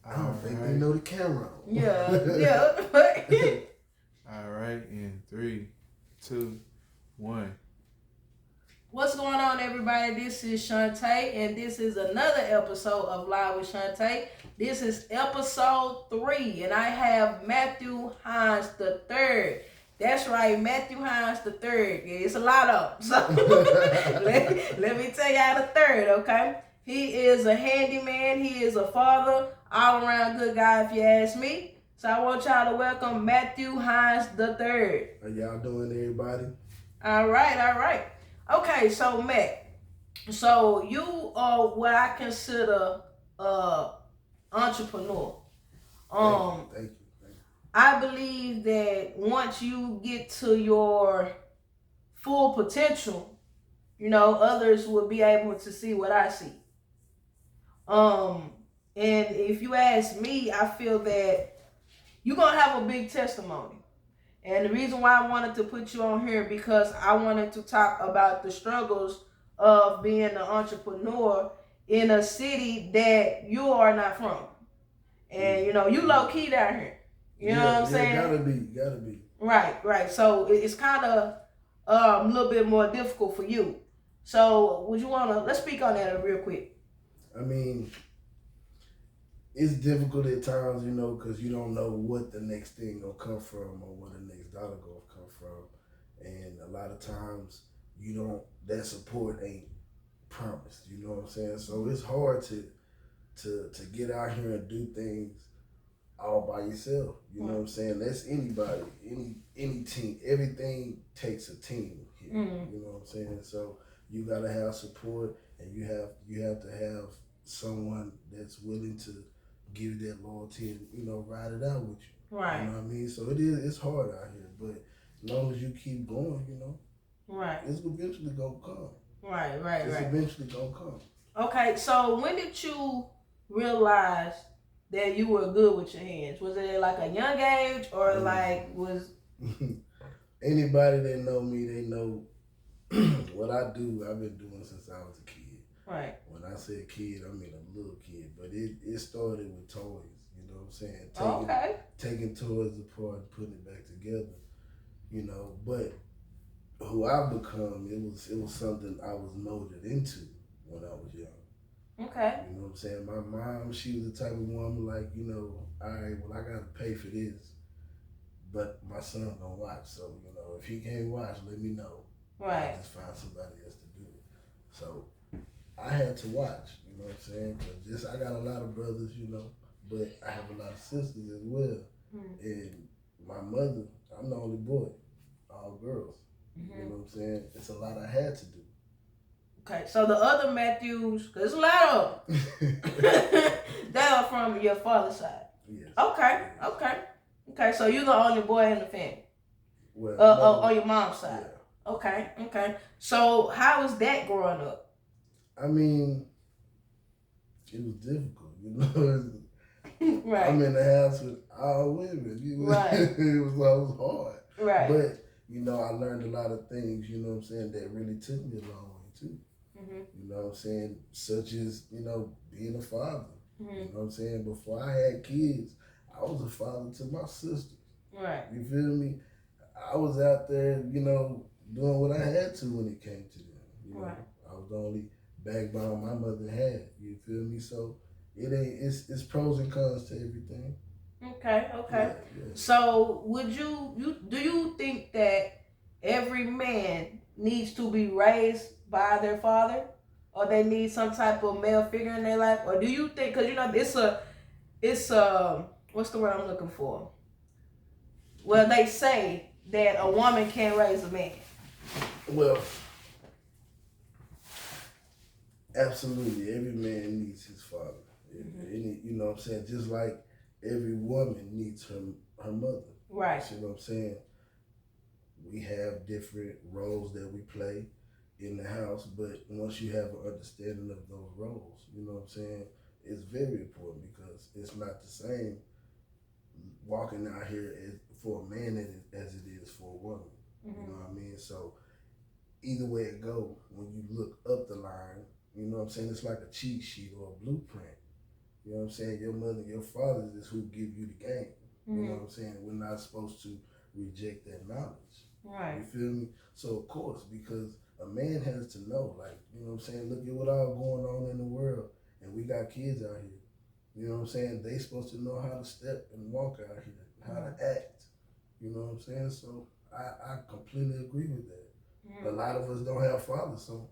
I don't think they know the camera on. Yeah. All right, in 3, 2, 1. What's going on, everybody? This is Shantae, and this is another episode of Live with Shantae. This is episode 3, and I have Matthew Hines the third. That's right, Matthew Hines the third. Yeah, it's a lot of them. So let me tell y'all the third, okay? He is a handyman. He is a father, all-around good guy, if you ask me. So I want y'all to welcome Matthew Hines the third. How y'all doing, everybody? All right. Okay, so Matt, so you are what I consider entrepreneur. Thank you. I believe that once you get to your full potential, others will be able to see what I see. And if you ask me, I feel that you're gonna have a big testimony. And the reason why I wanted to put you on here because I wanted to talk about the struggles of being an entrepreneur in a city that you are not from. And you low key down here. You know what I'm saying? Gotta be. Right. So it's kind of a little bit more difficult for you. So would you let's speak on that real quick. I mean, it's difficult at times, because you don't know what the next thing gonna come from or where the next dollar gonna come from, and a lot of times that support ain't promised. You know what I'm saying? So it's hard to get out here and do things all by yourself. You know what I'm saying? That's anybody, any team. Everything takes a team here. Mm-hmm. You know what I'm saying? So you gotta have support, and you have to have someone that's willing to give you that loyalty and ride it out with you. Right. You know what I mean? So it's hard out here, but as long as you keep going, right, it's eventually gonna come. Right. It's eventually gonna come. Okay, so when did you realize that you were good with your hands? Was it like a young age, or was anybody that know me, they know what I do. I've been doing since I was a kid. Right. When I say kid, I mean a little kid, but it started with toys. You know what I'm saying? Taking toys apart and putting it back together. But who I've become, it was something I was molded into when I was young. Okay. You know what I'm saying? My mom, she was the type of woman like, all right, well, I gotta pay for this, but my son gonna watch. So, if he can't watch, let me know. Right. I'll just find somebody else to do it. So I had to watch, you know what I'm saying? Cause I got a lot of brothers, but I have a lot of sisters as well. Mm-hmm. And my mother, I'm the only boy, all girls. Mm-hmm. You know what I'm saying? It's a lot I had to do. Okay, so the other Matthews, because there's a lot of them, they are from your father's side. Yes. Okay, so you're the only boy in the family? Well, on your mom's side? Yeah. Okay. So how was that growing up? I mean, it was difficult, Right. I'm in the house with all women. Right. It was hard. Right. But, I learned a lot of things, you know what I'm saying, that really took me a long way too. Mm-hmm. You know what I'm saying? Such as, being a father. Mm-hmm. You know what I'm saying? Before I had kids, I was a father to my sisters. Right. You feel me? I was out there, doing what I had to when it came to them. Right. I was the only backbone my mother had. You feel me? So it's pros and cons to everything. Okay. Yeah. So do you think that every man needs to be raised by their father, or they need some type of male figure in their life, or do you think, because it's what's the word I'm looking for? Well, they say that a woman can't raise a man. Well, absolutely, every man needs his father. Mm-hmm. You know what I'm saying? Just like every woman needs her mother. Right. You know what I'm saying? We have different roles that we play in the house, but once you have an understanding of those roles, you know what I'm saying, it's very important, because it's not the same walking out here for a man as it is for a woman. Mm-hmm. You know what I mean? So either way it go, when you look up the line, you know what I'm saying, it's like a cheat sheet or a blueprint. You know what I'm saying? Your mother, your father is who give you the game. You know what I'm saying? We're not supposed to reject that knowledge. Right. You feel me? So of course, because a man has to know, like, you know what I'm saying? Look at what all going on in the world, and we got kids out here. You know what I'm saying? They supposed to know how to step and walk out here, how to act. You know what I'm saying? So I completely agree with that. A lot of us don't have fathers, so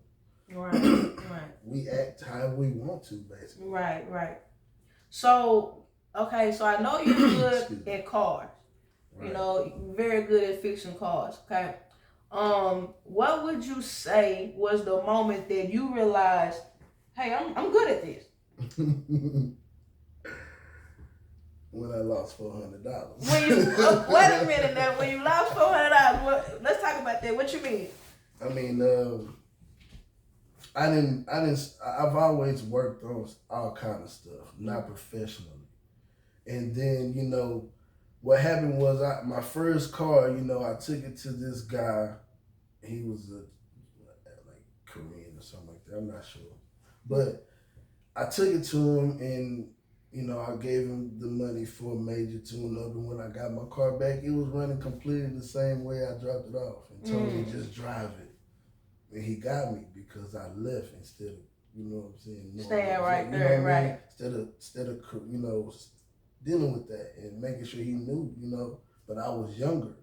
right. we act however we want to, basically. Right. So, okay, so I know you're good at cars. Right. You know, very good at fixing cars. Okay. What would you say was the moment that you realized, hey, I'm good at this? When I lost $400. When you wait a minute now. When you lost $400, let's talk about that. What you mean? I mean, I've always worked on all kind of stuff, not professionally. And then, you know, what happened was my first car, you know, I took it to this guy. He was like Korean or something like that. I'm not sure. But I took it to him and, you know, I gave him the money for a major tune-up. And when I got my car back, it was running completely the same way I dropped it off and told me just drive it. And he got me because I left instead of, you know what I'm saying? Staying right there, right. Instead of, you know, dealing with that and making sure he knew, you know, but I was younger.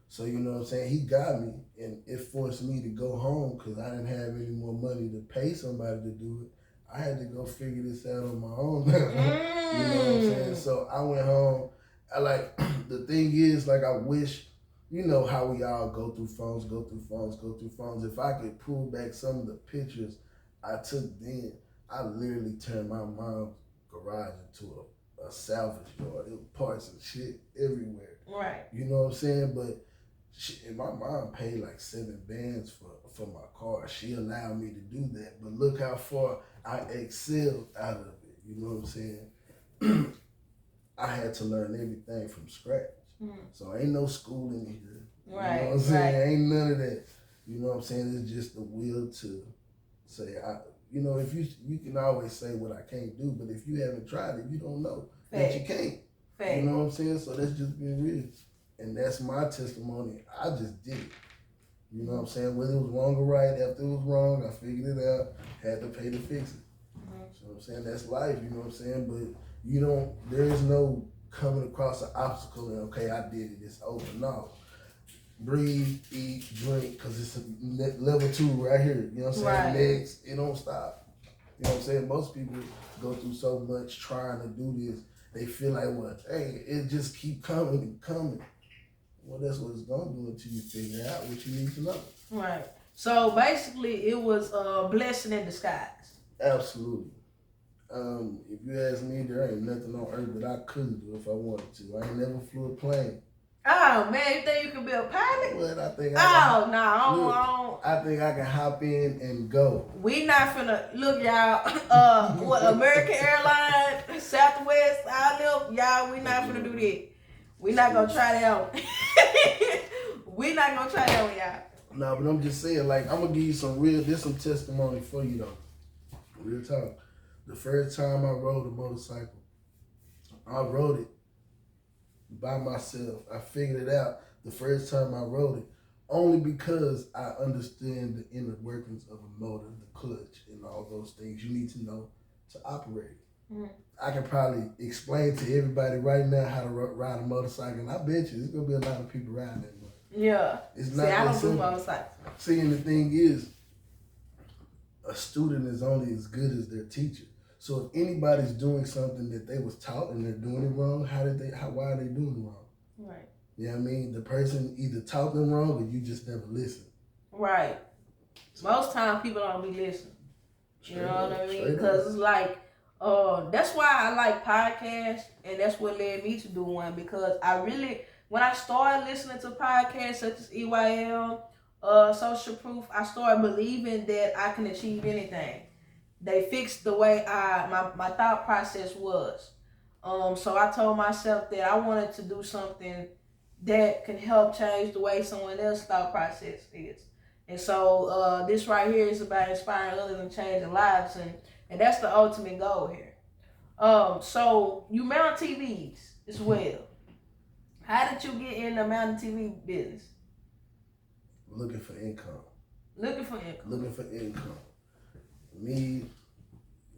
So, you know what I'm saying? He got me and it forced me to go home because I didn't have any more money to pay somebody to do it. I had to go figure this out on my own. You know what I'm saying? So I went home. The thing is, like, I wish, you know how we all go through phones. If I could pull back some of the pictures I took then, I literally turned my mom's garage into a salvage yard. It was parts and shit everywhere. Right. You know what I'm saying? But and my mom paid like 7 bands for my car. She allowed me to do that. But look how far I excelled out of it. You know what I'm saying? I had to learn everything from scratch. So ain't no schooling here. Right. You know what I'm saying? Ain't none of that. You know what I'm saying? It's just the will to say, you know, if you can always say what I can't do, but if you haven't tried it, you don't know that you can't. You know what I'm saying? So that's just being real. And that's my testimony. I just did it. You know what I'm saying? Whether it was wrong or right, after it was wrong, I figured it out, had to pay to fix it. You know what I'm saying? That's life, you know what I'm saying? But there is no coming across an obstacle and, okay, I did it, it's over. No. Breathe, eat, drink, because it's a level 2 right here. You know what I'm saying? Right. Next, it don't stop. You know what I'm saying? Most people go through so much trying to do this, they feel like, well, hey, it just keep coming and coming. Well, that's what it's going to do until you figure out what you need to know. Right. So basically, it was a blessing in disguise. Absolutely. If you ask me, there ain't nothing on earth that I couldn't do if I wanted to. I ain't never flew a plane. Oh, man, you think you can be a pilot? Well, I think I think I can hop in and go. We not finna, look, y'all, American Airlines, Southwest, y'all, we not finna do that. We not gonna try that out. We not gonna try that one, y'all. No, but I'm just saying, like, I'm gonna give you some testimony for you, though. Real talk. The first time I rode a motorcycle, I rode it by myself. I figured it out the first time I rode it, only because I understand the inner workings of a motor, the clutch, and all those things you need to know to operate it. I can probably explain to everybody right now how to ride a motorcycle, and I bet you there's gonna be a lot of people riding that much. Yeah. It's not I don't do motorcycles. See, and the thing is, a student is only as good as their teacher. So if anybody's doing something that they was taught and they're doing it wrong, why are they doing it wrong? Right. You know what I mean? The person either taught them wrong or you just never listened. Right. Most times people don't be listening. You know what I mean? Because it's like, that's why I like podcasts, and that's what led me to do one, because when I started listening to podcasts such as EYL, Social Proof, I started believing that I can achieve anything. They fixed the way my thought process was. So I told myself that I wanted to do something that can help change the way someone else's thought process is. And so this right here is about inspiring others and changing lives, and that's the ultimate goal here. So you mount TVs as well. How did you get in the mountain TV business? Looking for income. Looking for income. Looking for income. Me,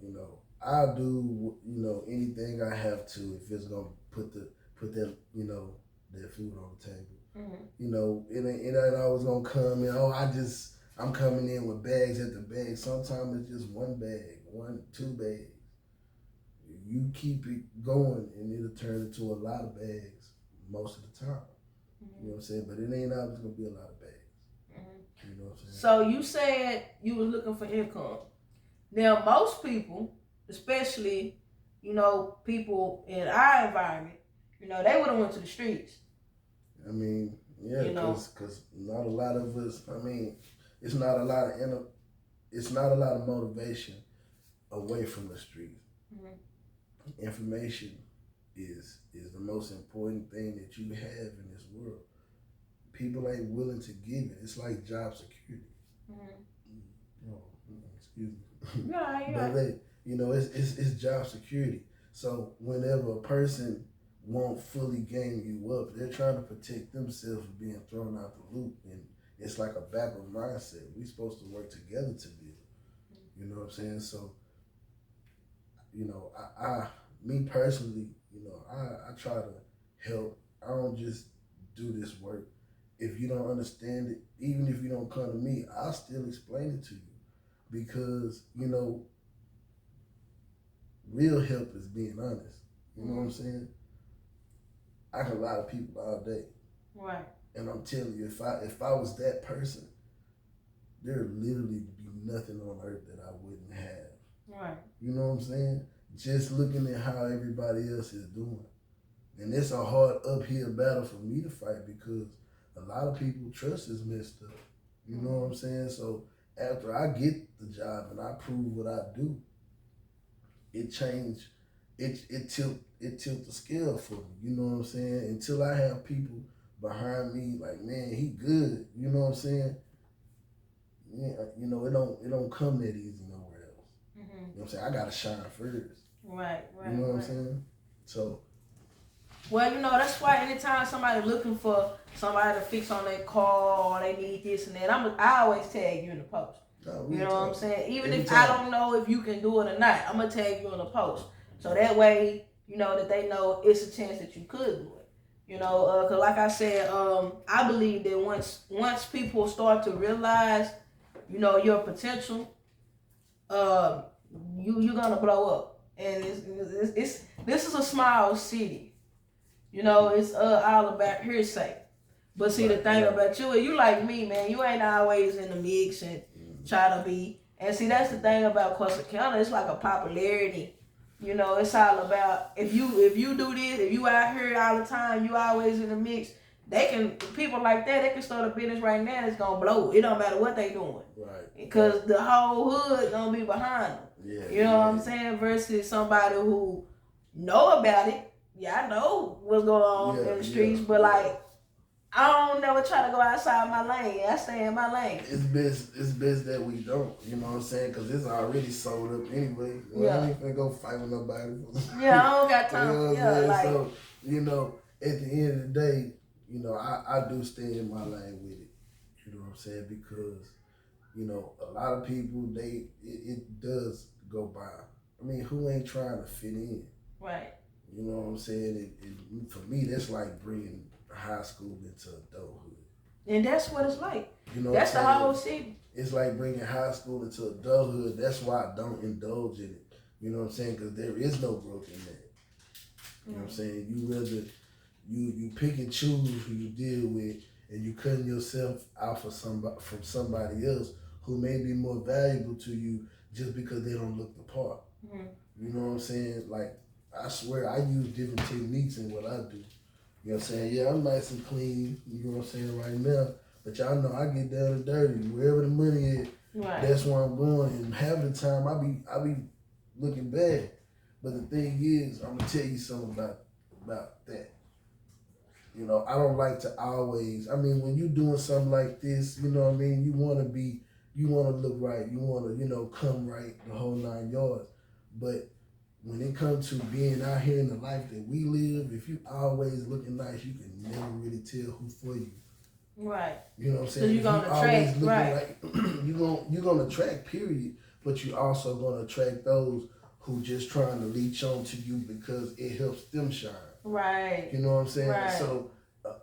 you know, I'll do, you know, anything I have to if it's gonna put that, you know, that food on the table. Mm-hmm. You know, it ain't always gonna come in. I'm coming in with bags at the bag. Sometimes it's just one bag, 2 bags. You keep it going, and it'll turn into a lot of bags most of the time. Mm-hmm. You know what I'm saying? But it ain't always gonna be a lot of bags. Mm-hmm. You know what I'm saying? So you said you was looking for income. Now most people, especially, you know, people in our environment, you know, they would have went to the streets. I mean, yeah, you know, because not a lot of us. I mean, it's not a lot of motivation away from the streets. Mm-hmm. Information is the most important thing that you have in this world. People ain't willing to give it. It's like job security. Mm-hmm. Oh, excuse me. Yeah. But you know, it's job security. So whenever a person won't fully gang you up, they're trying to protect themselves from being thrown out the loop, and it's like a backward mindset. We're supposed to work together to build. You know what I'm saying? So, you know, me personally, you know, I try to help. I don't just do this work. If you don't understand it, even if you don't come to me, I'll still explain it to you. Because, you know, real help is being honest. You know what I'm saying? I can lie to people all day. Right. And I'm telling you, if I was that person, there'd literally be nothing on earth that I wouldn't have. Right. You know what I'm saying? Just looking at how everybody else is doing. And it's a hard uphill battle for me to fight because a lot of people trust is messed up. You know what I'm saying? So after I get the job and I prove what I do, it tilt the scale for me. You know what I'm saying? Until I have people behind me like, man, he good. You know what I'm saying? Yeah, you know, it don't come that easy nowhere else. Mm-hmm. You know what I'm saying? I gotta shine first. Right. You know what I'm saying? So. Well, you know, that's why anytime somebody looking for somebody to fix on their car or they need this and that, I always tag you in the post. You know what I'm saying? Even if I don't know if you can do it or not, I'm going to tag you in the post. So that way, you know, that they know it's a chance that you could do it. You know, because like I said, I believe that once people start to realize, you know, your potential, you're going to blow up. And this is a small city. You know, it's all about hearsay. But see, the thing about you like me, man, you ain't always in the mix and try to be. And see, that's the thing about Corsicana. It's like a popularity. You know, it's all about if you do this, if you out here all the time, you always in the mix. People like that, they can start a business right now that's gonna blow. It don't matter what they doing. Right. Because the whole hood gonna be behind them. Yeah. You know what I'm saying? Versus somebody who know about it. Yeah, I know what's going on in the streets, but like, I don't never try to go outside my lane. I stay in my lane. It's best that we don't, you know what I'm saying? Because it's already sold up anyway. Well, I ain't gonna go fight with nobody. Yeah, I don't got time. You know yeah, like, so, you know, at the end of the day, you know, I do stay in my lane with it. You know what I'm saying? Because, you know, a lot of people, it does go by. I mean, who ain't trying to fit in? Right. You know what I'm saying? For me, that's like bringing high school into adulthood. And that's what it's like. You know, that's the whole city. It's like bringing high school into adulthood. That's why I don't indulge in it. You know what I'm saying? Because there is no growth in that. You know what I'm saying? You rather you pick and choose who you deal with, and you cutting yourself out from somebody else who may be more valuable to you just because they don't look the part. Mm-hmm. You know what I'm saying? Like, I swear I use different techniques in what I do. You know what I'm saying? Yeah, I'm nice and clean, you know what I'm saying, right now. But y'all know I get down and dirty. Wherever the money is, that's where I'm going. And half the time I be looking bad. But the thing is, I'm gonna tell you something about that. You know, I don't like to always, I mean, when you doing something like this, you know what I mean, you wanna look right, you wanna, you know, come right the whole 9 yards. But when it comes to being out here in the life that we live, if you always looking nice, you can never really tell who for you. Right. You know what I'm So saying? you're If gonna you attract, always looking right. like you're gonna attract, period. But you also gonna attract those who just trying to leech on to you because it helps them shine. Right. You know what I'm saying? Right. So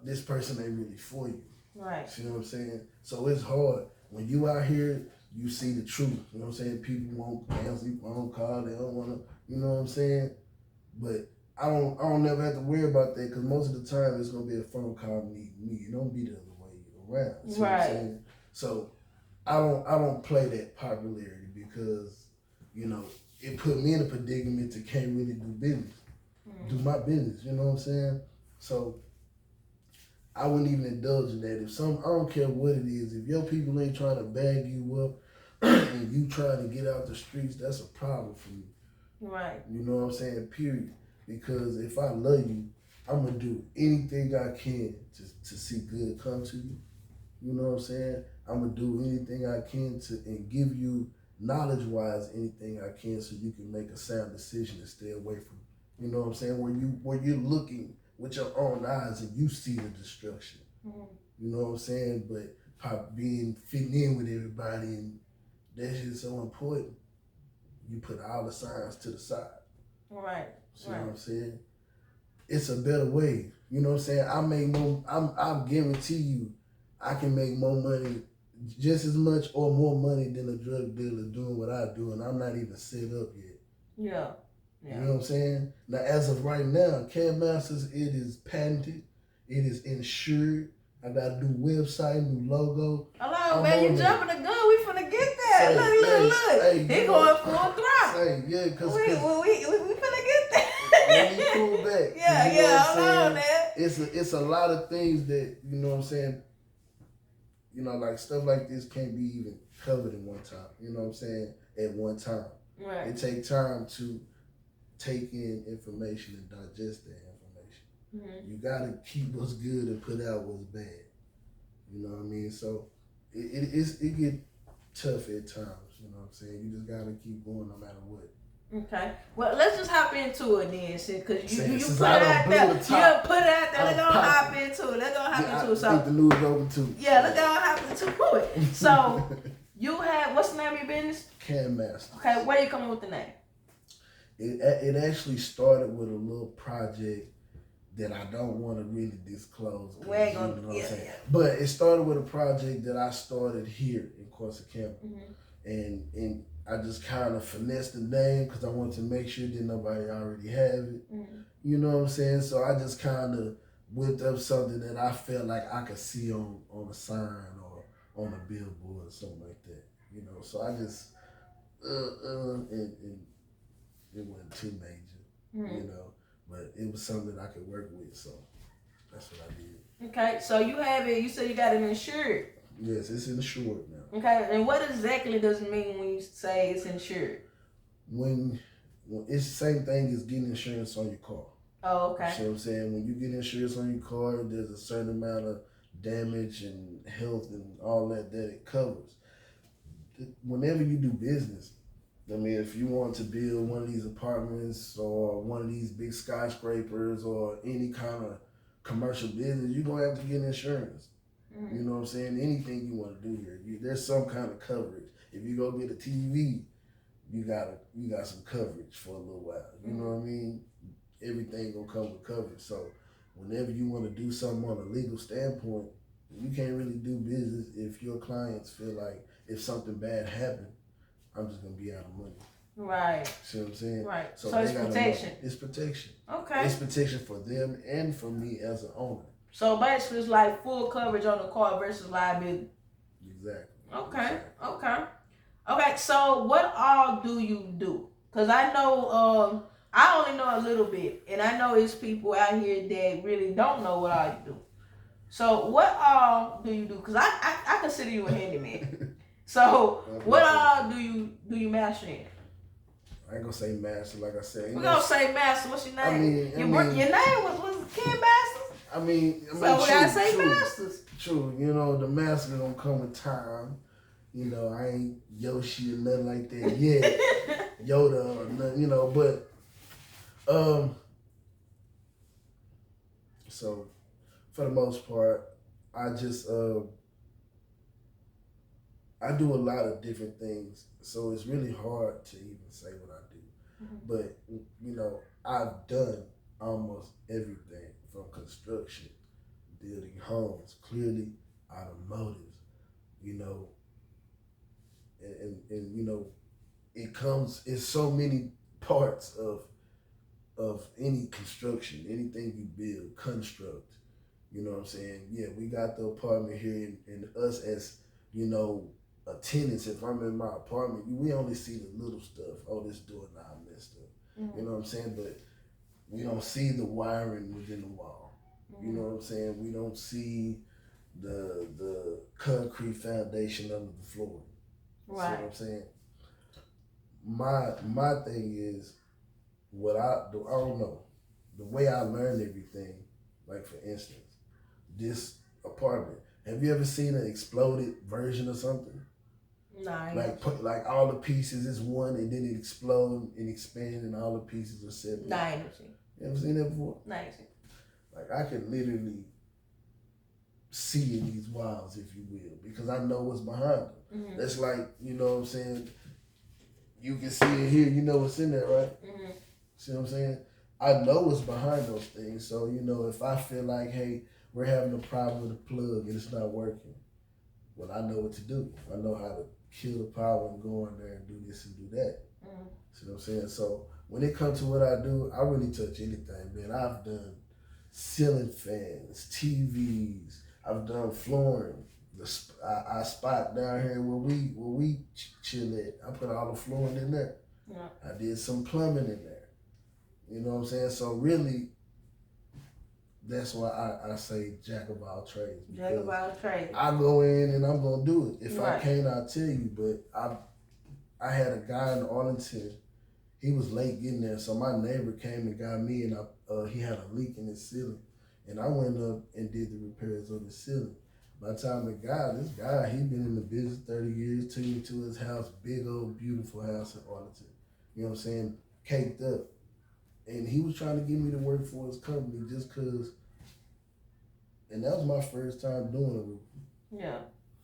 this person ain't really for you. Right. You know what I'm saying? So it's hard when you out here. You see the truth. You know what I'm saying? People won't answer your phone call. They don't want to. You know what I'm saying? But I don't never have to worry about that because most of the time it's gonna be a phone call meeting me. It don't be the other way around. See what I'm saying? So I don't play that popularity because it put me in a predicament to can't really do business, do my business. You know what I'm saying? So I wouldn't even indulge in that. I don't care what it is. If your people ain't trying to bag you up and you trying to get out the streets, that's a problem for me. Right. You know what I'm saying? Period. Because if I love you, I'm gonna do anything I can to see good come to you. You know what I'm saying? I'm gonna do anything I can and give you knowledge-wise anything I can so you can make a sound decision and stay away from it. You know what I'm saying? Where you're looking with your own eyes and you see the destruction. You know what I'm saying? But fitting in with everybody, and that's just so important. You put all the signs to the side. Right. See what I'm saying? It's a better way. You know what I'm saying? I guarantee you I can make more money, just as much or more money than a drug dealer doing what I do, and I'm not even set up yet. Yeah. You know what I'm saying? Now, as of right now, Cam Masters, it is patented. It is insured. I got a new website, new logo. Hello, man, you jumping the gun. We finna get that. Look. He going full throttle. Yeah, because we finna get that. Let me pull back. Yeah, hold on, man. It's a lot of things that, you know what I'm saying, like stuff like this can't be even covered in one time. You know what I'm saying? At one time. Right. It takes time to take in information and digest that information. Mm-hmm. You gotta keep what's good and put out what's bad. You know what I mean? So it get tough at times. You know what I'm saying? You just gotta keep going no matter what. Okay. Well, let's just hop into it then, because you put it out there. You put it out there. Let's go hop into it. I think the news open too. Yeah, let's go hop into it. So you have, what's the name of your business? Cam Masters. Okay, where you coming with the name? It actually started with a little project that I don't want to really disclose. We ain't gonna, But it started with a project that I started here in Corsicana. And I just kind of finessed the name because I wanted to make sure that nobody already have it. You know what I'm saying? So I just kind of whipped up something that I felt like I could see on a sign or on a billboard or something like that. You know, so I just and it wasn't too major, you know, but it was something that I could work with, so that's what I did. Okay, so you have it. You said you got it insured. Yes, it's insured now. Okay, and what exactly does it mean when you say it's insured? When it's the same thing as getting insurance on your car. Oh, okay. You see what I'm saying? When you get insurance on your car, there's a certain amount of damage and health and all that it covers. Whenever you do business, I mean, if you want to build one of these apartments or one of these big skyscrapers or any kind of commercial business, you're going to have to get insurance. You know what I'm saying? Anything you want to do here, there's some kind of coverage. If you go get a TV, you got some coverage for a little while. You know what I mean? Everything gonna come with coverage. So whenever you want to do something on a legal standpoint, you can't really do business if your clients feel like if something bad happened, I'm just gonna be out of money. Right. See what I'm saying? Right. So it's protection. It's protection. Okay. It's protection for them and for me as an owner. So basically, it's like full coverage on the car versus liability. Exactly. Okay. Okay. So what all do you do? Because I know, I only know a little bit, and I know it's people out here that really don't know what all you do. So what all do you do? Because I consider you a handyman. So what all do you master in? I ain't gonna say master, like I said. We're gonna say master. What's your name? Your name was Ken Masters? I mean, so we gotta say masters. True, you know, the master gonna come with time. You know, I ain't Yoshi or nothing like that yet. Yoda or nothing, you know, but So for the most part, I just I do a lot of different things, so it's really hard to even say what I do. Mhm. But I've done almost everything from construction, building homes, clearly automotive. You know, and it's so many parts of any construction, anything you build, construct. You know what I'm saying? Yeah, we got the apartment here, and us as tenants. If I'm in my apartment, we only see the little stuff. Oh, this door knob messed up. Mm-hmm. You know what I'm saying? But we don't see the wiring within the wall. Mm-hmm. You know what I'm saying? We don't see the concrete foundation under the floor. Right. See what I'm saying? My thing is what I do. I don't know the way I learned everything. Like for instance, this apartment. Have you ever seen an exploded version of something? Nah. Like all the pieces is one, and then it explode and expand, and all the pieces are separate. Nah, I ain't never seen. You ever seen that before? Nah, I ain't seen. Like I could literally see in these walls, if you will, because I know what's behind them. Mm-hmm. That's like, you know what I'm saying? You can see it here, you know what's in there, right? Mm-hmm. See what I'm saying? I know what's behind those things. So, if I feel like, hey, we're having a problem with the plug and it's not working, well, I know what to do. I know how to kill the power and go in there and do this and do that. Mm-hmm. See what I'm saying? So when it comes to what I do, I really touch anything, man. I've done ceiling fans, TVs. I've done flooring. I spot down here where we chill at. I put all the flooring in there. Yeah. I did some plumbing in there. You know what I'm saying? So really, that's why I say jack of all trades. Jack of all trades. I go in and I'm gonna do it. If Right. I can't, I'll tell you. But I had a guy in Arlington. He was late getting there, so my neighbor came and got me, and he had a leak in his ceiling, and I went up and did the repairs on the ceiling. By the time this guy, he been in the business 30 years, took me to his house, big old beautiful house in Arlington. You know what I'm saying? Caked up. And he was trying to get me to work for his company just because, and that was my first time doing a roof. Yeah.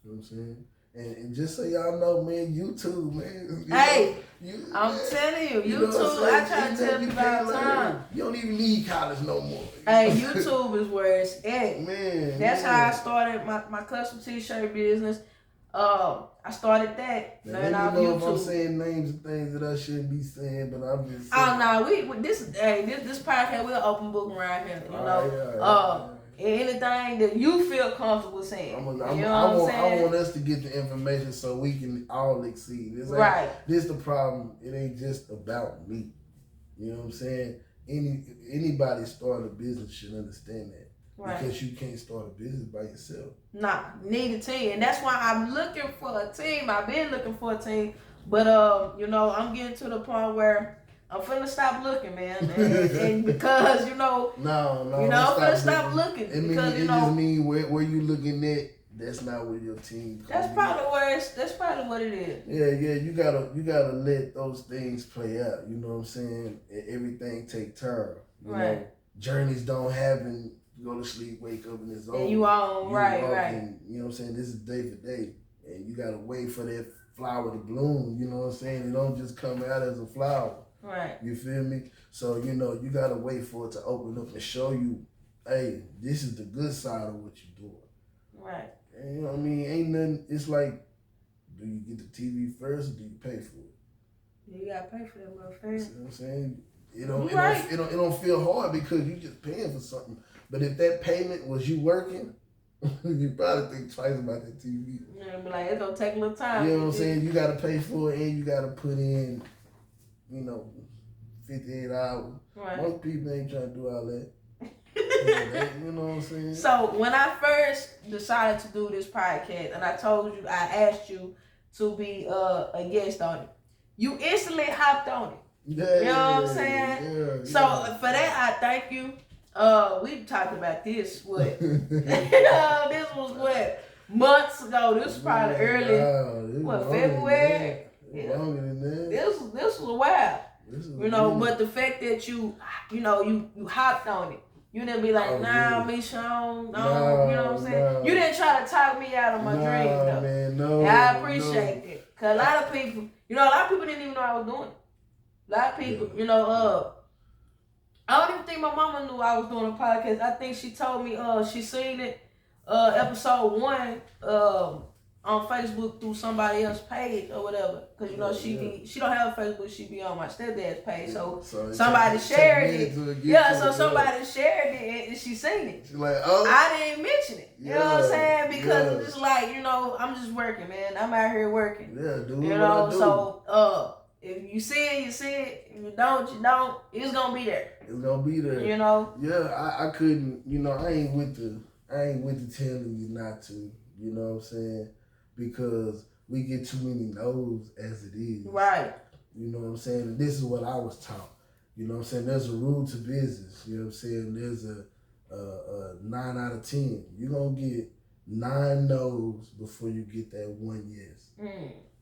You know what I'm saying? And just so y'all know, man, YouTube, man. Hey, I'm telling you, YouTube, I try to tell people all the time. You don't even need college no more. Hey, YouTube is where it's at. Man. That's how I started my custom t-shirt business. I started that. Let me know if I'm saying names and things that I shouldn't be saying, but I'm just saying. Oh no, this podcast, we're an open book around here. You know, anything that you feel comfortable saying. I want us to get the information so we can all exceed. Right. This is the problem. It ain't just about me. You know what I'm saying? Anybody start a business should understand that. Right. Because you can't start a business by yourself. Nah, need a team. And that's why I'm looking for a team. I've been looking for a team. But, I'm getting to the point where I'm finna stop looking, man. And because, I'm finna stop looking. It just means where you looking at, that's not where your team comes. That's probably what it is. Yeah, you gotta let those things play out. You know what I'm saying? Everything take time. You know, journeys don't happen. You go to sleep, wake up, and it's over. And you on, right. And, you know what I'm saying? This is day for day. And you got to wait for that flower to bloom. You know what I'm saying? It don't just come out as a flower. Right. You feel me? So, you got to wait for it to open up and show you, hey, this is the good side of what you're doing. Right. And, you know what I mean? Ain't nothing, it's like, do you get the TV first or do you pay for it? You got to pay for that motherfucker. You know what I'm saying? It don't feel hard because you just paying for something. But if that payment was you working, you probably think twice about that TV. Yeah, be like, it's gonna take a little time. You know what I'm saying? You gotta pay for it and you gotta put in, 58 hours. Right. Most people ain't trying to do all that. You know what I'm saying? So when I first decided to do this podcast, and I asked you to be a guest on it, you instantly hopped on it. Yeah, you know what I'm saying? Yeah, so for that, I thank you. We talked about this, this was months ago. This was probably early, February? Longer than that. This was a while. You know, but the fact that you hopped on it. You didn't be like, Misha, no, you know what I'm saying? You didn't try to talk me out of my dreams, though. Man, no. And I appreciate that. Because a lot of people didn't even know I was doing it. A lot of people, I don't even think my mama knew I was doing a podcast. I think she told me she seen it episode 1 on Facebook through somebody else's page or whatever. Cause she don't have a Facebook, she be on my stepdad's page. So somebody shared it. So somebody shared it and she seen it. She's like, oh, I didn't mention it. You know what I'm saying? Because it's just like, I'm just working, man. I'm out here working. Yeah, dude. So if you see it, you see it. If you don't, you don't. It's gonna be there. It's gonna be there. Yeah, I couldn't. I ain't with the telling you not to. You know what I'm saying? Because we get too many no's as it is. Right. You know what I'm saying? And this is what I was taught. You know what I'm saying? There's a rule to business. You know what I'm saying? There's a 9 out of 10. You're gonna get 9 no's before you get that 1 yes.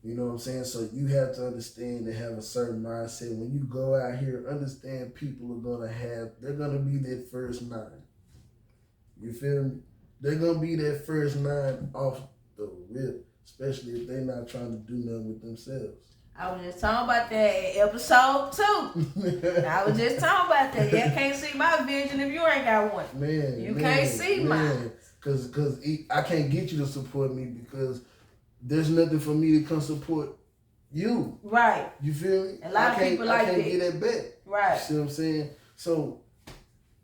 You know what I'm saying? So you have to understand and have a certain mindset. When you go out here, understand people they're gonna be that first 9. You feel me? They're gonna be that first 9 off the rip, especially if they're not trying to do nothing with themselves. I was just talking about that in episode 2. I was just talking about that. You can't see my vision if you ain't got one. You can't see mine. Cause I can't get you to support me because there's nothing for me to come support you. Right. You feel me? A lot of people like that. I can't get that back. Right. You see what I'm saying? So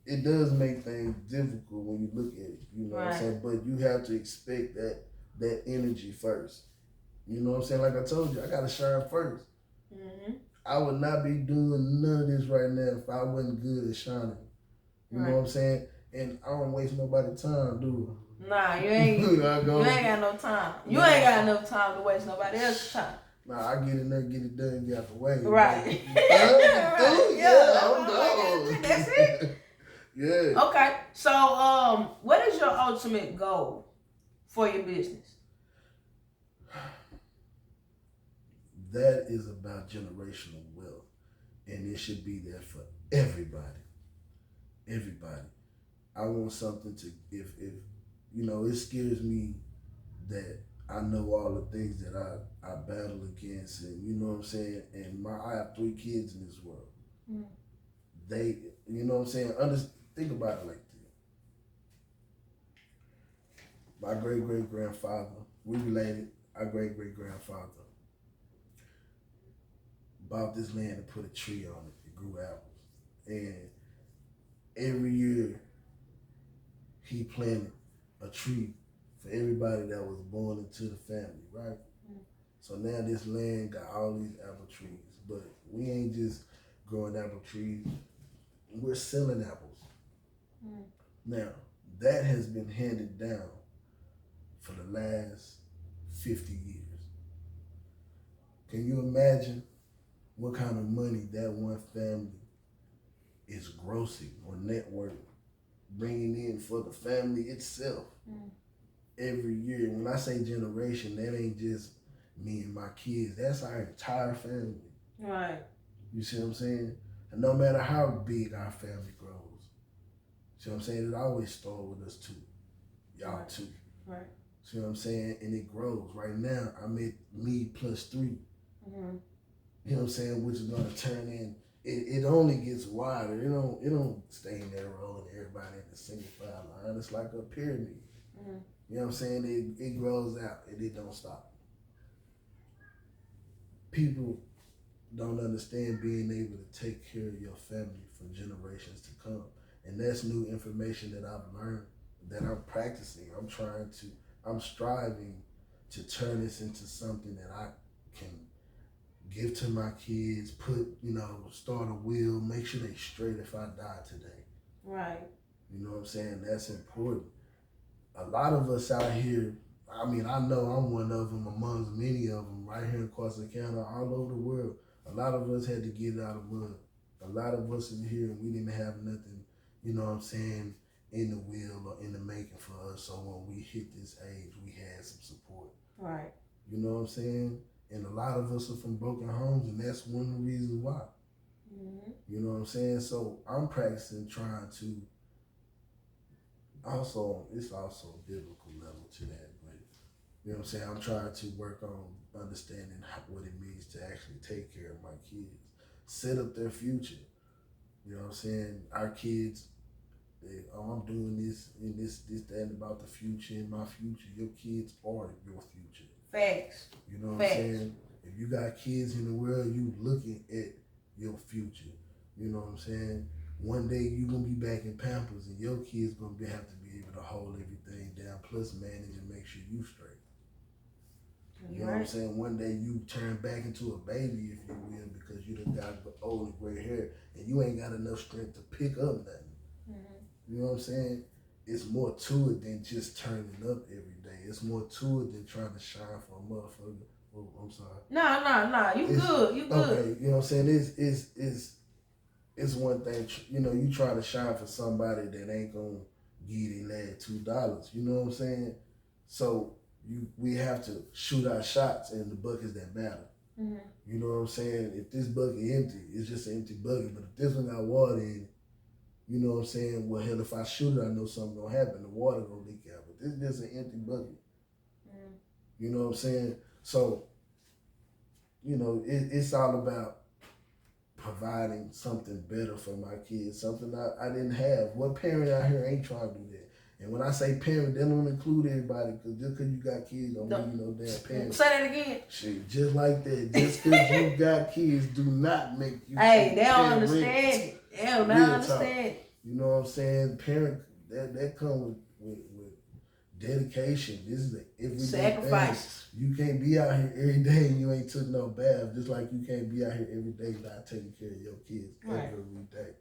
it does make things difficult when you look at it. You know what I'm saying? But you have to expect that energy first. You know what I'm saying? Like I told you, I gotta shine first. I would not be doing none of this right now if I wasn't good at shining. You know what I'm saying? And I don't waste nobody's time, do I? Nah, you ain't got no time. You ain't got enough time to waste nobody else's time. Nah, I get in there, get it done, get out the way. Right. I'm done. That's it. Yeah. Okay. So, what is your ultimate goal for your business? That is about generational wealth, and it should be there for everybody. Everybody. I want something to, if it scares me that I know all the things that I battle against, and you know what I'm saying, and I have 3 kids in this world. They, you know what I'm saying, think about it like this. My great-great-grandfather, we related, our great-great-grandfather bought this land and put a tree on it. It grew apples. And every year he planted a tree for everybody that was born into the family, right? So now this land got all these apple trees, but we ain't just growing apple trees, we're selling apples. Now, that has been handed down for the last 50 years. Can you imagine what kind of money that one family is grossing or net worth, bringing in for the family itself every year? When I say generation, that ain't just me and my kids. That's our entire family. Right. You see what I'm saying? And no matter how big our family grows, see what I'm saying? It always starts with us two. Y'all too. Right. See what I'm saying? And it grows. Right now, I'm at me plus 3. You know what I'm saying? Which is gonna turn in. It only gets wider. It don't stay in that row and everybody in the single file line. It's like a pyramid. You know what I'm saying? It grows out and it don't stop. People don't understand being able to take care of your family for generations to come. And that's new information that I've learned, that I'm practicing. I'm striving to turn this into something that I can give to my kids, start a will, make sure they straight if I die today. Right. You know what I'm saying? That's important. A lot of us out here, I know I'm one of them amongst many of them right here in Corsicana, all over the world. A lot of us had to get out of mud. A lot of us in here, we didn't have nothing, you know what I'm saying, in the will or in the making for us. So when we hit this age, we had some support. Right. You know what I'm saying? And a lot of us are from broken homes, and that's one of the reasons why. You know what I'm saying? So I'm practicing trying to also, it's also a biblical level to that, but you know what I'm saying? I'm trying to work on understanding what it means to actually take care of my kids, set up their future. You know what I'm saying? Our kids, I'm doing this and this, that, and about the future and my future. Your kids are your future. Facts. You know what I'm saying? If you got kids in the world, you looking at your future. You know what I'm saying? One day you gonna be back in Pampers and your kids gonna have to be able to hold everything down, plus manage and make sure you straight. You know what I'm saying? One day you turn back into a baby, if you will, because you done got old and gray hair and you ain't got enough strength to pick up nothing. You know what I'm saying? It's more to it than just turning up every day. It's more to it than trying to shine for a motherfucker. Oh, I'm sorry. No. You good. Okay, you know what I'm saying? It's one thing, you know, you try to shine for somebody that ain't gonna give their lad $2. You know what I'm saying? So we have to shoot our shots in the buckets that matter. You know what I'm saying? If this bucket empty, it's just an empty bucket. But if this one got water in it, you know what I'm saying? Well, hell, if I shoot it, I know something gonna happen. The water gonna leak out. But this is just an empty bucket. You know what I'm saying? So, you know, it's all about providing something better for my kids, something I didn't have. What parent out here ain't trying to do that? And when I say parent, they don't include everybody, because just because you got kids don't mean you no damn parent. Say that again. Shit, just like that. Just because you got kids do not make you. Hey, they don't understand it. They don't understand it. You know what I'm saying? Parent, that comes with dedication. This is the everyday sacrifice. You can't be out here every day and you ain't took no bath, just like you can't be out here every day not taking care of your kids every day.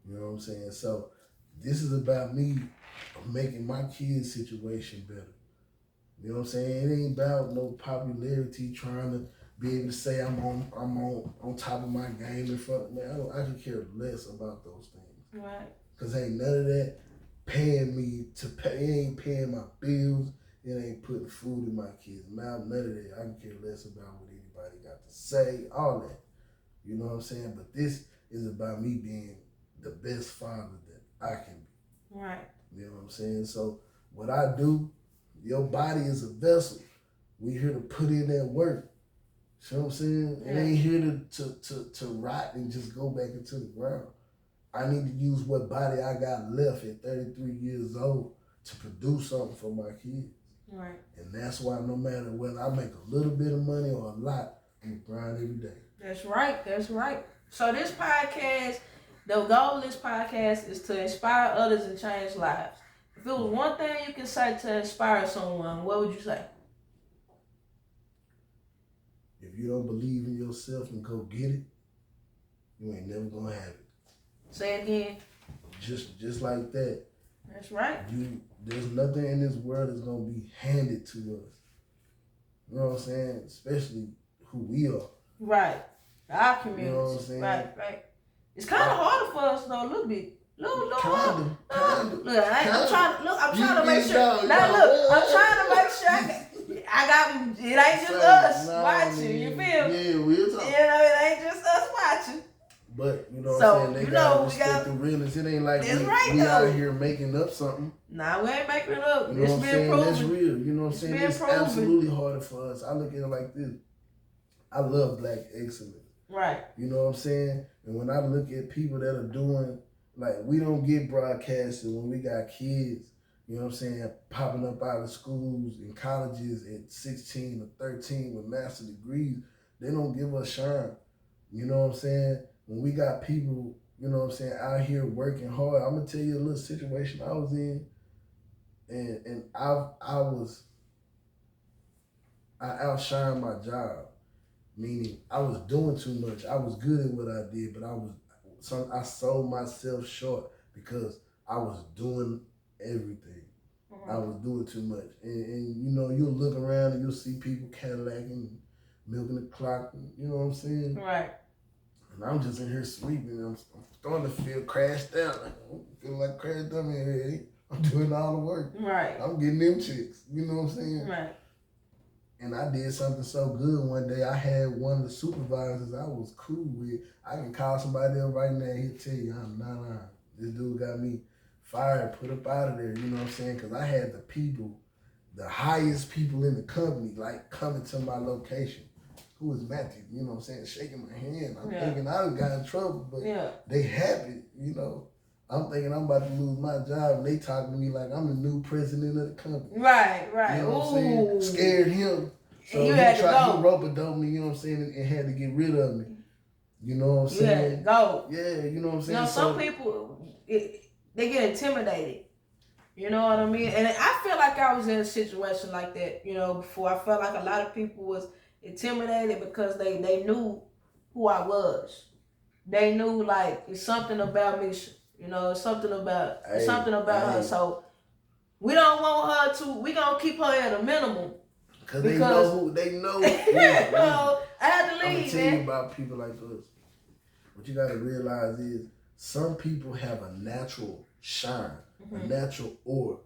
You know what I'm saying? So this is about me making my kids' situation better. You know what I'm saying? It ain't about no popularity, trying to be able to say I'm on top of my game in front of me. I can care less about those things. Right. Cause ain't none of that paying me to pay. It ain't paying my bills. It ain't putting food in my kids' mouth. None of that. I can care less about what anybody got to say. All that. You know what I'm saying? But this is about me being the best father that I can be. Right. You know what I'm saying? So what I do, your body is a vessel. We here to put in that work. You know what I'm saying? It ain't here to rot and just go back into the ground. I need to use what body I got left at 33 years old to produce something for my kids. Right. And that's why no matter whether I make a little bit of money or a lot, I'm grind every day. That's right. So this podcast, the goal of this podcast is to inspire others and change lives. If it was one thing you could say to inspire someone, what would you say? If you don't believe in yourself and go get it, you ain't never gonna have it. Say it again. Just like that. That's right. There's nothing in this world that's gonna be handed to us. You know what I'm saying? Especially who we are. Right. Our community. You know what I'm saying? Right. It's kind of harder for us though, a little bit. Little Kind of. Look, I'm trying to make sure. I'm trying to make sure I got. It ain't just us watching. You feel me? Yeah, we're talking. You know, it ain't just us watching. But you know what I'm saying? They gotta respect the realness. It ain't like we out here making up something. Nah, we ain't making it up. You know what I'm saying? That's real. You know what I'm saying? It's absolutely harder for us. I look at it like this. I love black excellence. Right. You know what I'm saying? And when I look at people that are doing, like, we don't get broadcasted when we got kids, you know what I'm saying, popping up out of schools and colleges at 16 or 13 with master degrees. They don't give us shine. You know what I'm saying? When we got people, you know what I'm saying, out here working hard. I'm going to tell you a little situation I was in. And I outshined my job. Meaning I was doing too much. I was good at what I did, but I sold myself short because I was doing everything. I was doing too much. And you know, you'll look around and you'll see people Cadillacing, milking the clock, you know what I'm saying? Right. And I'm just in here sleeping. I'm starting to feel crashed out. Like, I feel like crashed up in here. I'm doing all the work. Right. I'm getting them chicks. You know what I'm saying? Right. And I did something so good one day. I had one of the supervisors I was cool with. I can call somebody up right now. He'll tell you, nah. This dude got me fired, put up out of there. You know what I'm saying? Because I had the highest people in the company, like coming to my location. Who was Matthew? You know what I'm saying? Shaking my hand. I'm thinking I done got in trouble, but they happy. You know, I'm thinking I'm about to lose my job, and they talking to me like I'm the new president of the company. Right. You know what I'm saying? Scared him. So you had to go. He rope-a-doped me, you know what I'm saying, and had to get rid of me. You know what I'm saying? You had to go. Yeah, you know what I'm saying? You know, some people, they get intimidated. You know what I mean? And I feel like I was in a situation like that, you know, before. I felt like a lot of people was intimidated because they knew who I was. They knew, like, it's something about me, you know, it's something about her. So we don't want her to, we going to keep her at a minimum. Because they know. You know, I had to leave, I'm going to tell you about people like us. What you got to realize is some people have a natural shine, a natural aura.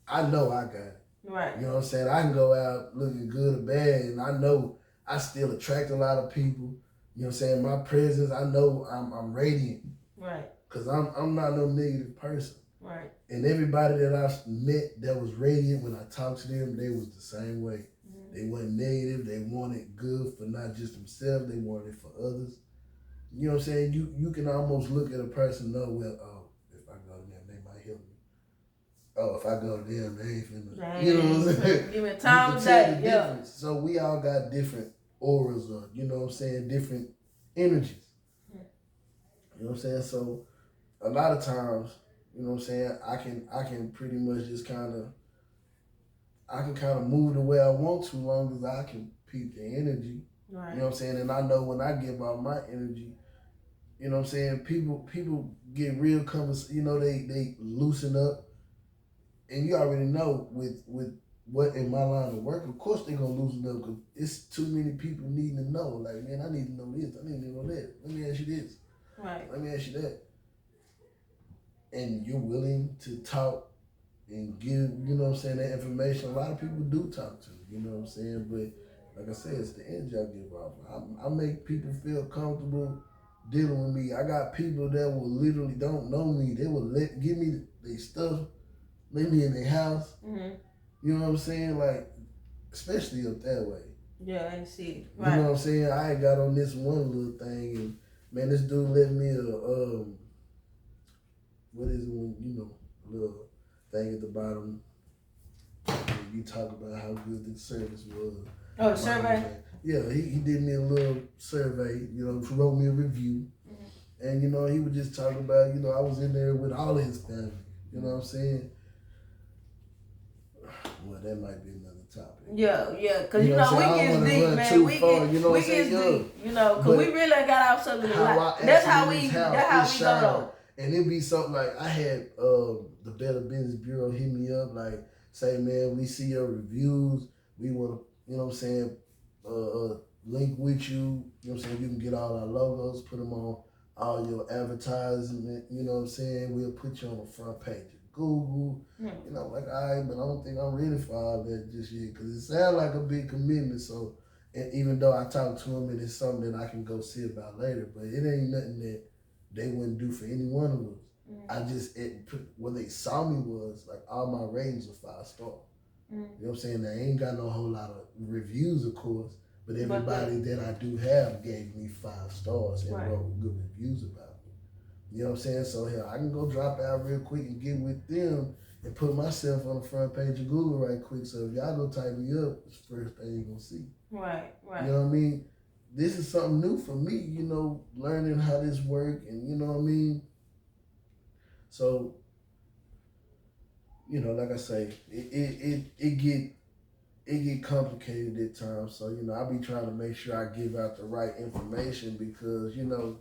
I know I got it. Right. You know what I'm saying? I can go out looking good or bad, and I know I still attract a lot of people. You know what I'm saying? My presence, I know I'm radiant. Right. Because I'm not no negative person. Right. And everybody that I've met that was radiant, when I talked to them, they was the same way. They wasn't negative. They wanted good for not just themselves. They wanted it for others. You know what I'm saying? You can almost look at a person and know, well, oh, if I go to them, they might help me. Oh, if I go to them, they ain't finna. You know what I'm saying? Give me time of day. Yeah. So we all got different auras, or you know what I'm saying, different energies. You know what I'm saying? So a lot of times, you know what I'm saying, I can pretty much just kind of move the way I want to, long as I can peep the energy. Right. You know what I'm saying? And I know when I give out my energy, you know what I'm saying, people get real you know, they loosen up. And you already know with what in my line of work, of course they're gonna loosen up because it's too many people needing to know. Like, man, I need to know this, I need to know that. Let me ask you this. Right. Let me ask you that. And you're willing to talk and give, you know what I'm saying, that information. A lot of people do talk to, you know what I'm saying? But like I said, it's the energy I give off. I make people feel comfortable dealing with me. I got people that will literally don't know me. They will give me their stuff, leave me in their house. You know what I'm saying? Like, especially up that way. Yeah, I see. Right. You know what I'm saying? I got on this one little thing, and man, this dude left me what is it when, you know, a little thing at the bottom. You talk about how good the service was. Oh, the survey? Yeah, he did me a little survey, you know, wrote me a review. And, you know, he was just talking about, you know, I was in there with all of his family. You know what I'm saying? Well, that might be another topic. Yeah, because, you know, we get deep, man. We get deep, you know, because we really got our something to like. That's how we go, though. And it'd be something like, I had the Better Business Bureau hit me up, like, say, man, we see your reviews. We want to, you know what I'm saying, link with you. You know what I'm saying? You can get all our logos, put them on all your advertisement. You know what I'm saying? We'll put you on the front page of Google. You know, like, all right, but I don't think I'm ready for all that just yet because it sounds like a big commitment. So, and even though I talked to him and it's something that I can go see about later, but it ain't nothing that they wouldn't do for any one of us. I just, what they saw me was, like, all my ratings are 5-star. You know what I'm saying? I ain't got no whole lot of reviews, of course, but everybody that I do have gave me 5 stars and wrote good reviews about me. You know what I'm saying? So, hell, I can go drop out real quick and get with them and put myself on the front page of Google right quick. So if y'all go type me up, it's the first thing you're going to see. Right. You know what I mean? This is something new for me, you know, learning how this work and, you know what I mean? So, you know, like I say, it get complicated at times. So, you know, I be trying to make sure I give out the right information because, you know,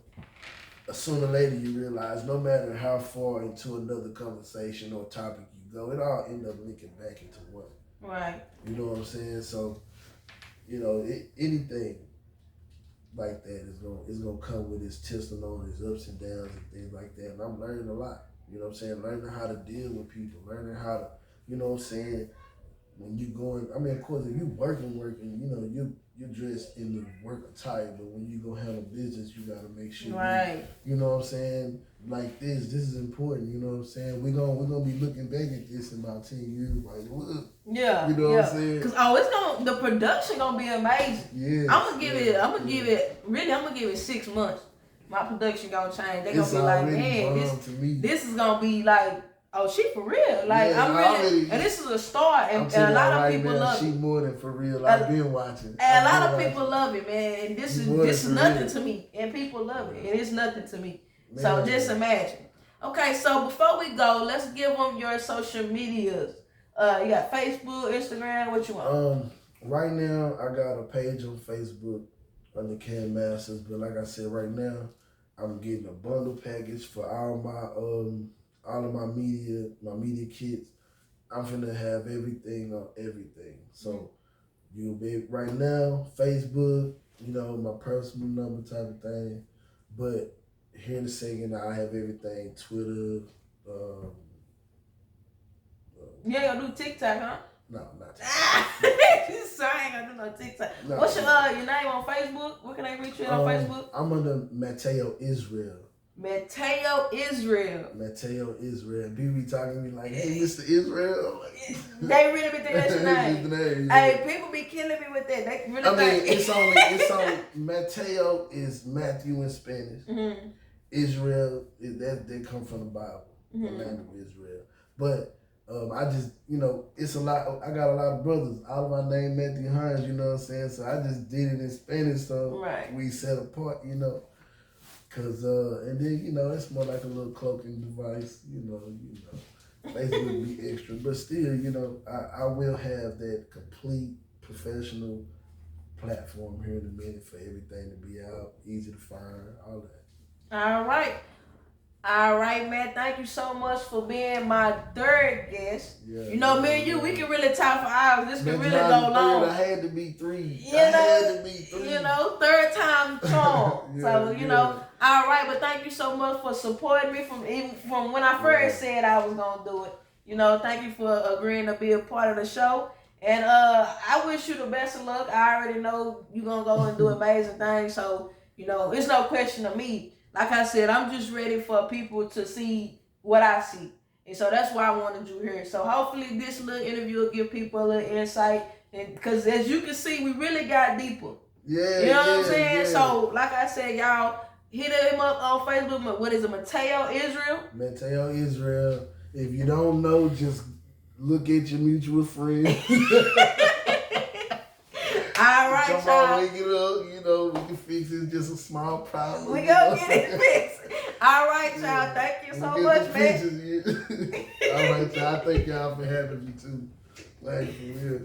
sooner or later you realize no matter how far into another conversation or topic you go, it all end up linking back into one. Right. You know what I'm saying? So, you know, anything like that is gonna come with its testimony, its ups and downs and things like that. And I'm learning a lot. You know what I'm saying? Learning how to deal with people, learning how to, you know what I'm saying, when you going, I mean, of course, if you working, you know, you're dressed in the work attire, but when you go handle business, you gotta make sure, you know what I'm saying? Like this is important. You know what I'm saying? We're gonna be looking back at this in about 10 years, like look. Yeah, you know what I'm saying? Cause the production gonna be amazing. Yeah, I'm gonna give it 6 months. My production gonna change. They gonna be like, man, this is gonna be like, oh, she for real. Like I'm really, and this is a start, and a lot of people love it. She more than for real. I've been watching. And a lot of people love it, man. And this is nothing to me, and people love it, and it's nothing to me. Man. So just imagine. Okay, so before we go, let's give them your social medias. You got Facebook, Instagram. What you want? Right now I got a page on Facebook under Can Masters, but like I said, right now I'm getting a bundle package for all of my media kits. I'm finna have everything on everything. So you'll be right now, Facebook, you know, my personal number type of thing. But here in a second, I have everything, Twitter. You ain't gonna do TikTok, huh? No, not TikTok. So I ain't gonna do no TikTok. No, what's your name on Facebook? Where can they reach you on Facebook? I'm under Matthew Israel. Matthew Israel. Matthew Israel. People be talking to me like, hey, Mr. Israel. Like, they really be thinking that's your name. Hey, people be killing me with that. They really it's only Matthew is Matthew in Spanish. Mm-hmm. Israel, they come from the Bible, the land of Israel. But I just, you know, it's a lot. I got a lot of brothers. All of my name Matthew Hines, you know what I'm saying? So I just did it in Spanish, so we set apart, you know. Cause and then, you know, it's more like a little cloaking device, you know, basically be extra. But still, you know, I will have that complete professional platform here in a minute for everything to be out, easy to find, all that. All right, man. Thank you so much for being my third guest. Yeah, you know, me and you, we can really talk for hours. This can really go long. I had to be three. You know, third time charm. So, you know, all right. But thank you so much for supporting me from when I first said I was going to do it. You know, thank you for agreeing to be a part of the show. And I wish you the best of luck. I already know you're going to go and do amazing things. So, you know, it's no question of me. Like I said, I'm just ready for people to see what I see. And so that's why I wanted you here. So hopefully this little interview will give people a little insight. And because as you can see, we really got deeper. Yeah. You know what I'm saying? Yeah. So like I said, y'all, hit him up on Facebook. What is it, Matthew Israel? Matthew Israel. If you don't know, just look at your mutual friend. All right, come y'all. on, make it up. You know, we can fix it. Just a small problem. We gonna get it fixed. All right, y'all. Thank you so much, man. All right, y'all. Thank y'all for having me too. Like, for real.